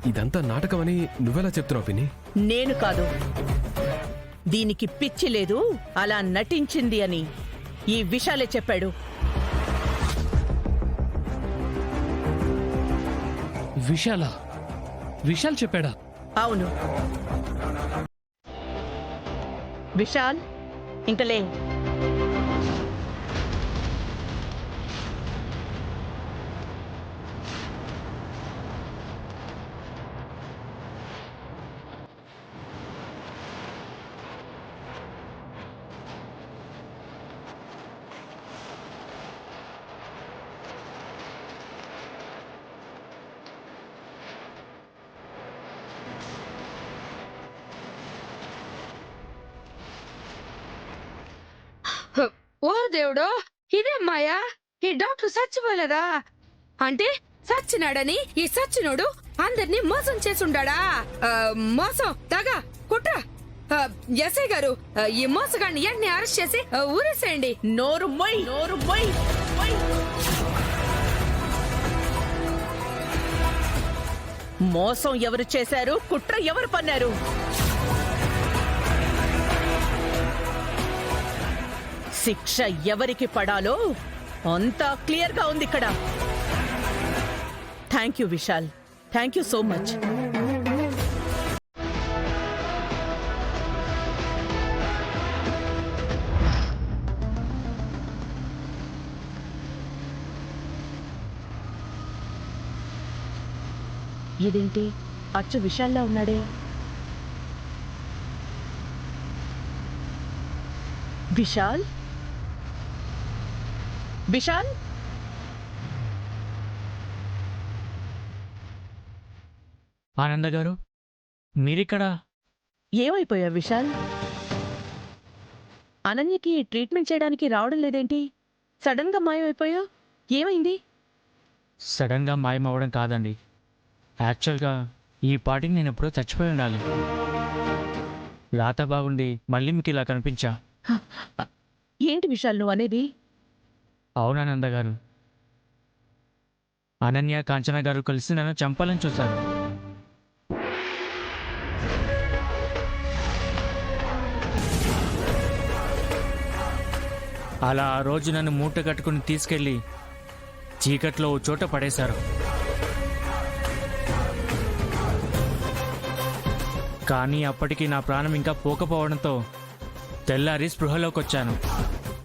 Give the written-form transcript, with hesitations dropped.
ఇదంతా నాటకమని నువ్వెలా చెప్తున్నావు పిన్ని? నేను కాదు, దీనికి పిచ్చి లేదు, అలా నటించింది అని ఈ విశాలే చెప్పాడు. విశాల్ చెప్పాడా? అవును. విశాల్, ఇంకలే. ఓ దేవుడో, ఇదేమ్మాయా, ఈ డాక్టర్ చచ్చిపోలేదా? అంటే చచ్చినాడని ఈ సచ్చినోడు అందరినీ మోసం చేసుండాడా? మోసం, దగా, కుట్ర. ఎస్ఐ గారు, ఈ మోసగాడిని వెంటనే అరెస్ట్ చేసి ఊరేసేయండి. నోరు మొయ్, నోరు మొయ్. మోసం ఎవరు చేశారు, కుట్ర ఎవరు పన్నారు? శిక్ష ఎవరికి పడాలో అంతా క్లియర్ గా ఉంది ఇక్కడ. Thank you Vishal, thank you so much. ఇదేంటి అచ్చు విశాల్లా ఉన్నాడే? విశాల్, విశాల్, ఆనంద గారు, మీరిక్కడ? ఏమైపోయా విశాల్? అనన్యకి ట్రీట్మెంట్ చేయడానికి రావడం లేదేంటి? సడన్ గా మాయమైపోయా, ఏమైంది? సడన్గా మాయమవ్వడం కాదండి, యాక్చువల్గా ఈ పాటికి నేను ఎప్పుడో చచ్చిపోయి ఉండాలి. రాత బాగుండి మళ్ళీ మీకు ఇలా కనిపించా. ఏంటి విశాల్ నువ్వు అనేది? అవునానంద గారు, అనన్య, కాంచన గారు కలిసి నన్ను చంపాలని చూశారు. అలా ఆ రోజు నన్ను మూట కట్టుకుని తీసుకెళ్లి చీకట్లో ఓ చోట పడేశారు. కానీ అప్పటికి నా ప్రాణం ఇంకా పోకపోవడంతో తెల్లారి స్పృహలోకి వచ్చాను.